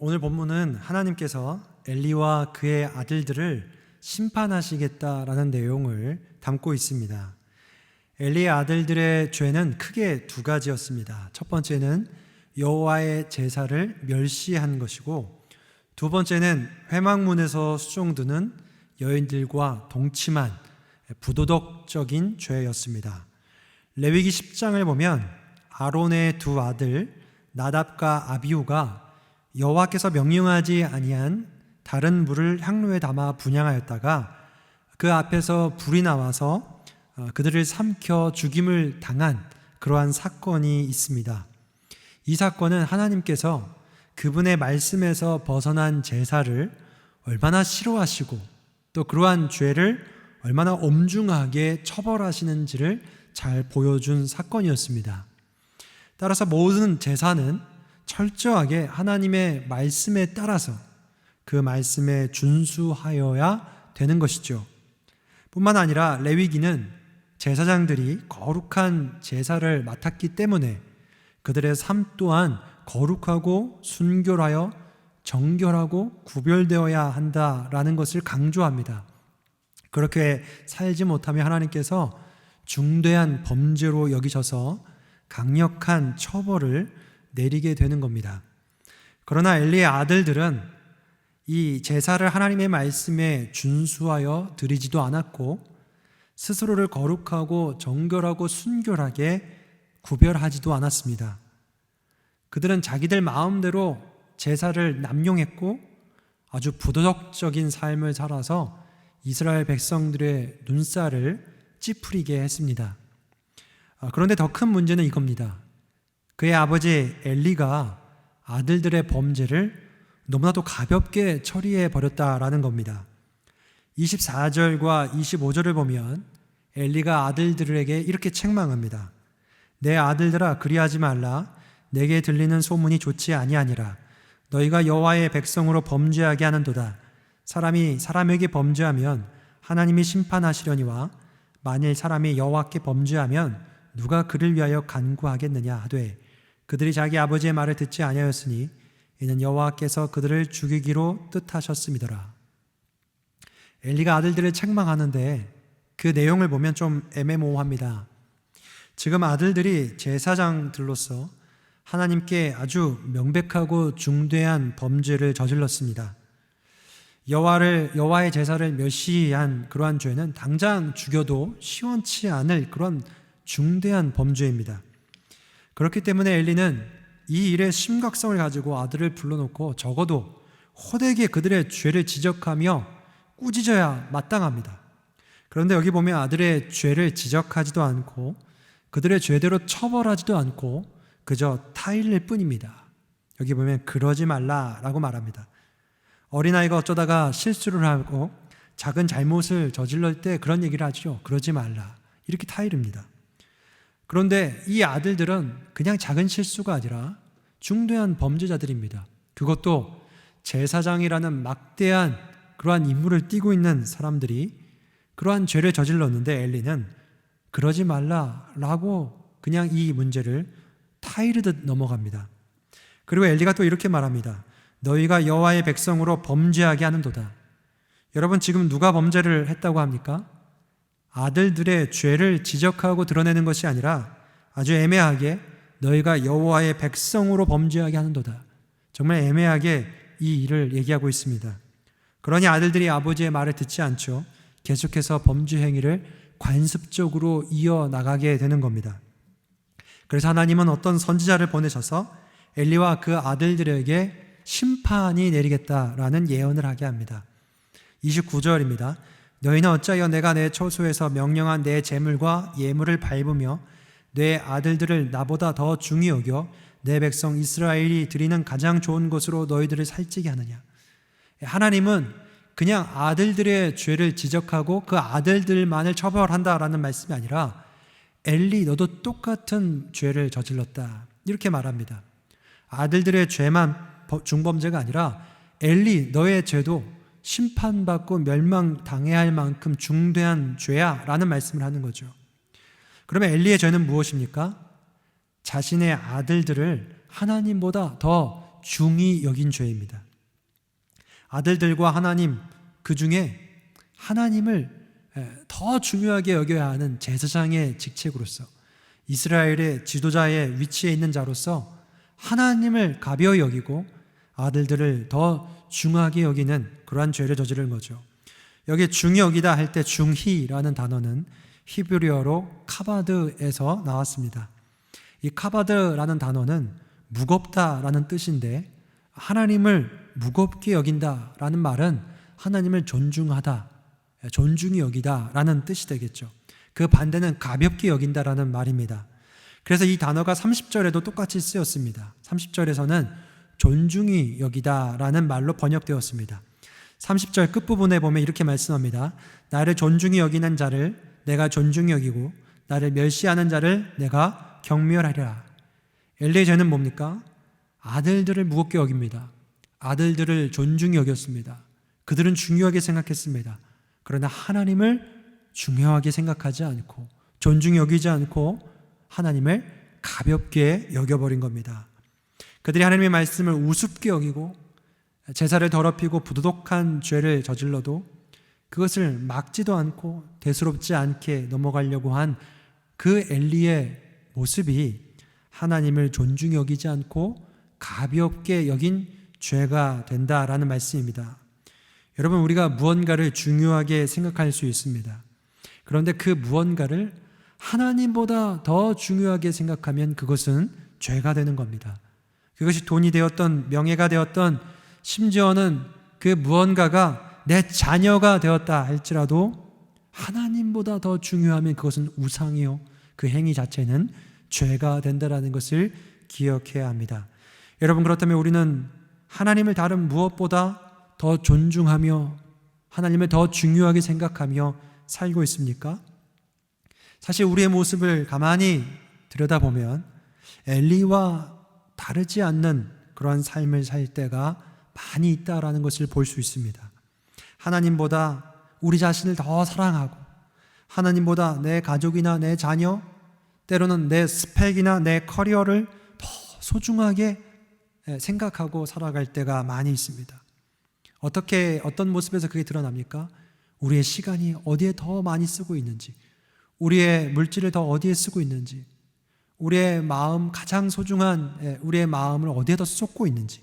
오늘 본문은 하나님께서 엘리와 그의 아들들을 심판하시겠다라는 내용을 담고 있습니다. 엘리의 아들들의 죄는 크게 두 가지였습니다. 첫 번째는 여호와의 제사를 멸시한 것이고, 두 번째는 회막문에서 수종드는 여인들과 동침한 부도덕적인 죄였습니다. 레위기 10장을 보면 아론의 두 아들 나답과 아비후가 여호와께서 명령하지 아니한 다른 물을 향로에 담아 분향하였다가 그 앞에서 불이 나와서 그들을 삼켜 죽임을 당한 그러한 사건이 있습니다. 이 사건은 하나님께서 그분의 말씀에서 벗어난 제사를 얼마나 싫어하시고 또 그러한 죄를 얼마나 엄중하게 처벌하시는지를 잘 보여준 사건이었습니다. 따라서 모든 제사는 철저하게 하나님의 말씀에 따라서 그 말씀에 준수하여야 되는 것이죠. 뿐만 아니라 레위기는 제사장들이 거룩한 제사를 맡았기 때문에 그들의 삶 또한 거룩하고 순결하여 정결하고 구별되어야 한다라는 것을 강조합니다. 그렇게 살지 못하면 하나님께서 중대한 범죄로 여기셔서 강력한 처벌을 내리게 되는 겁니다. 그러나 엘리의 아들들은 이 제사를 하나님의 말씀에 준수하여 드리지도 않았고 스스로를 거룩하고 정결하고 순결하게 구별하지도 않았습니다. 그들은 자기들 마음대로 제사를 남용했고 아주 부도덕적인 삶을 살아서 이스라엘 백성들의 눈살을 찌푸리게 했습니다. 그런데 더 큰 문제는 이겁니다. 그의 아버지 엘리가 아들들의 범죄를 너무나도 가볍게 처리해 버렸다라는 겁니다. 24절과 25절을 보면 엘리가 아들들에게 이렇게 책망합니다. 내 아들들아, 그리하지 말라. 내게 들리는 소문이 좋지 아니하니라. 너희가 여호와의 백성으로 범죄하게 하는도다. 사람이 사람에게 범죄하면 하나님이 심판하시려니와 만일 사람이 여호와께 범죄하면 누가 그를 위하여 간구하겠느냐 하되 그들이 자기 아버지의 말을 듣지 아니하였으니 이는 여호와께서 그들을 죽이기로 뜻하셨음이더라. 엘리가 아들들을 책망하는데 그 내용을 보면 좀 애매모호합니다. 지금 아들들이 제사장들로서 하나님께 아주 명백하고 중대한 범죄를 저질렀습니다. 여호와의 제사를 멸시한 그러한 죄는 당장 죽여도 시원치 않을 그런 중대한 범죄입니다. 그렇기 때문에 엘리는 이 일의 심각성을 가지고 아들을 불러놓고 적어도 호되게 그들의 죄를 지적하며 꾸짖어야 마땅합니다. 그런데 여기 보면 아들의 죄를 지적하지도 않고 그들의 죄대로 처벌하지도 않고 그저 타일릴 뿐입니다. 여기 보면 그러지 말라라고 말합니다. 어린아이가 어쩌다가 실수를 하고 작은 잘못을 저질렀을 때 그런 얘기를 하죠. 그러지 말라. 이렇게 타이릅니다. 그런데 이 아들들은 그냥 작은 실수가 아니라 중대한 범죄자들입니다. 그것도 제사장이라는 막대한 그러한 임무를 띠고 있는 사람들이 그러한 죄를 저질렀는데 엘리는 그러지 말라라고 그냥 이 문제를 타이르듯 넘어갑니다. 그리고 엘리가 또 이렇게 말합니다. 너희가 여호와의 백성으로 범죄하게 하는도다. 여러분, 지금 누가 범죄를 했다고 합니까? 아들들의 죄를 지적하고 드러내는 것이 아니라 아주 애매하게 너희가 여호와의 백성으로 범죄하게 하는도다. 정말 애매하게 이 일을 얘기하고 있습니다. 그러니 아들들이 아버지의 말을 듣지 않죠. 계속해서 범죄 행위를 관습적으로 이어나가게 되는 겁니다. 그래서 하나님은 어떤 선지자를 보내셔서 엘리와 그 아들들에게 심판이 내리겠다라는 예언을 하게 합니다. 29절입니다. 너희는 어찌하여 내가 내 처소에서 명령한 내 제물과 예물을 밟으며 내 아들들을 나보다 더 중히 여겨 내 백성 이스라엘이 드리는 가장 좋은 것으로 너희들을 살찌게 하느냐. 하나님은 그냥 아들들의 죄를 지적하고 그 아들들만을 처벌한다라는 말씀이 아니라 엘리 너도 똑같은 죄를 저질렀다 이렇게 말합니다. 아들들의 죄만 중범죄가 아니라 엘리 너의 죄도 심판받고 멸망당해야 할 만큼 중대한 죄야 라는 말씀을 하는 거죠. 그러면 엘리의 죄는 무엇입니까? 자신의 아들들을 하나님보다 더 중히 여긴 죄입니다. 아들들과 하나님, 그 중에 하나님을 더 중요하게 여겨야 하는 제사장의 직책으로서, 이스라엘의 지도자의 위치에 있는 자로서 하나님을 가벼이 여기고 아들들을 더 중하게 여기는 그러한 죄를 저지른 거죠. 여기에 중히 여기다 할 때 중히라는 단어는 히브리어로 카바드에서 나왔습니다. 이 카바드라는 단어는 무겁다라는 뜻인데, 하나님을 무겁게 여긴다라는 말은 하나님을 존중하다, 존중히 여기다라는 뜻이 되겠죠. 그 반대는 가볍게 여긴다라는 말입니다. 그래서 이 단어가 30절에도 똑같이 쓰였습니다. 30절에서는 존중히 여기다라는 말로 번역되었습니다. 30절 끝부분에 보면 이렇게 말씀합니다. 나를 존중히 여기는 자를 내가 존중히 여기고 나를 멸시하는 자를 내가 경멸하리라. 엘리의 죄는 뭡니까? 아들들을 무겁게 여깁니다. 아들들을 존중히 여겼습니다. 그들은 중요하게 생각했습니다. 그러나 하나님을 중요하게 생각하지 않고 존중히 여기지 않고 하나님을 가볍게 여겨버린 겁니다. 그들이 하나님의 말씀을 우습게 여기고 제사를 더럽히고 부도덕한 죄를 저질러도 그것을 막지도 않고 대수롭지 않게 넘어가려고 한 그 엘리의 모습이 하나님을 존중히 여기지 않고 가볍게 여긴 죄가 된다라는 말씀입니다. 여러분, 우리가 무언가를 중요하게 생각할 수 있습니다. 그런데 그 무언가를 하나님보다 더 중요하게 생각하면 그것은 죄가 되는 겁니다. 그것이 돈이 되었던, 명예가 되었던, 심지어는 그 무언가가 내 자녀가 되었다 할지라도 하나님보다 더 중요하면 그것은 우상이요, 그 행위 자체는 죄가 된다라는 것을 기억해야 합니다. 여러분, 그렇다면 우리는 하나님을 다른 무엇보다 더 존중하며 하나님을 더 중요하게 생각하며 살고 있습니까? 사실 우리의 모습을 가만히 들여다보면 엘리와 다르지 않는 그러한 삶을 살 때가 많이 있다라는 것을 볼 수 있습니다. 하나님보다 우리 자신을 더 사랑하고 하나님보다 내 가족이나 내 자녀, 때로는 내 스펙이나 내 커리어를 더 소중하게 생각하고 살아갈 때가 많이 있습니다. 어떤 모습에서 그게 드러납니까? 우리의 시간이 어디에 더 많이 쓰고 있는지, 우리의 물질을 더 어디에 쓰고 있는지, 우리의 마음, 가장 소중한 우리의 마음을 어디에 더 쏟고 있는지,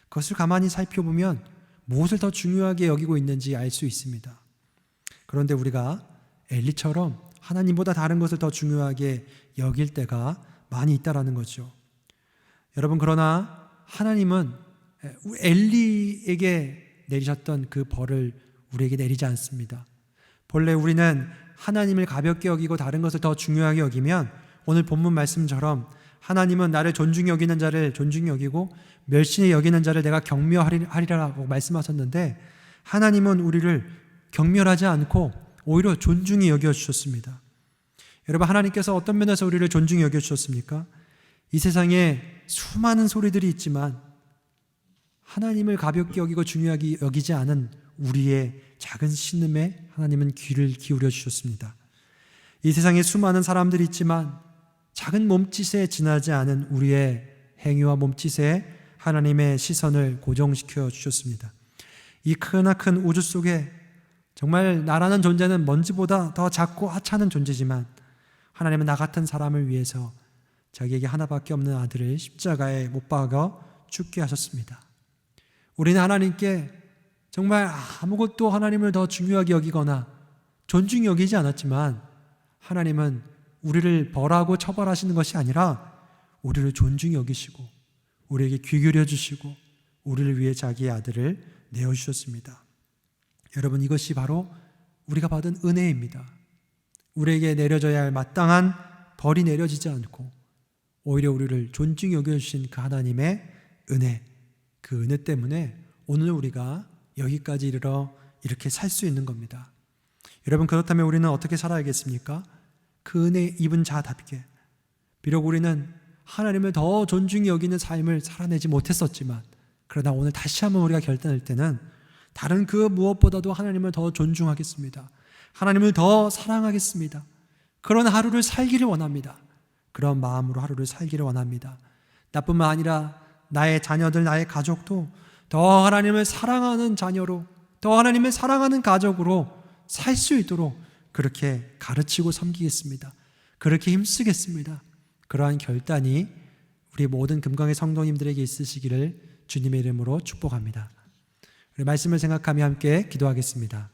그것을 가만히 살펴보면 무엇을 더 중요하게 여기고 있는지 알 수 있습니다. 그런데 우리가 엘리처럼 하나님보다 다른 것을 더 중요하게 여길 때가 많이 있다라는 거죠. 여러분, 그러나 하나님은 엘리에게 내리셨던 그 벌을 우리에게 내리지 않습니다. 본래 우리는 하나님을 가볍게 여기고 다른 것을 더 중요하게 여기면 오늘 본문 말씀처럼 하나님은 나를 존중히 여기는 자를 존중히 여기고 멸시히 여기는 자를 내가 경멸하리라고 말씀하셨는데, 하나님은 우리를 경멸하지 않고 오히려 존중히 여겨주셨습니다. 여러분, 하나님께서 어떤 면에서 우리를 존중히 여겨주셨습니까? 이 세상에 수많은 소리들이 있지만 하나님을 가볍게 여기고 중요하게 여기지 않은 우리의 작은 신음에 하나님은 귀를 기울여 주셨습니다. 이 세상에 수많은 사람들이 있지만 작은 몸짓에 지나지 않은 우리의 행위와 몸짓에 하나님의 시선을 고정시켜 주셨습니다. 이 크나큰 우주 속에 정말 나라는 존재는 먼지보다 더 작고 하찮은 존재지만 하나님은 나 같은 사람을 위해서 자기에게 하나밖에 없는 아들을 십자가에 못 박아 죽게 하셨습니다. 우리는 하나님께 정말 아무것도 하나님을 더 중요하게 여기거나 존중히 여기지 않았지만 하나님은 우리를 벌하고 처벌하시는 것이 아니라 우리를 존중히 여기시고 우리에게 귀 기울여 주시고 우리를 위해 자기의 아들을 내어주셨습니다. 여러분, 이것이 바로 우리가 받은 은혜입니다. 우리에게 내려져야 할 마땅한 벌이 내려지지 않고 오히려 우리를 존중히 여겨주신 그 하나님의 은혜, 그 은혜 때문에 오늘 우리가 여기까지 이르러 이렇게 살 수 있는 겁니다. 여러분, 그렇다면 우리는 어떻게 살아야겠습니까? 그 은혜 입은 자답게. 비록 우리는 하나님을 더 존중히 여기는 삶을 살아내지 못했었지만 그러나 오늘 다시 한번 우리가 결단할 때는 다른 그 무엇보다도 하나님을 더 존중하겠습니다. 하나님을 더 사랑하겠습니다. 그런 하루를 살기를 원합니다. 그런 마음으로 하루를 살기를 원합니다. 나뿐만 아니라 나의 자녀들, 나의 가족도 더 하나님을 사랑하는 자녀로, 더 하나님을 사랑하는 가족으로 살 수 있도록 그렇게 가르치고 섬기겠습니다. 그렇게 힘쓰겠습니다. 그러한 결단이 우리 모든 금강의 성도님들에게 있으시기를 주님의 이름으로 축복합니다. 우리 말씀을 생각하며 함께 기도하겠습니다.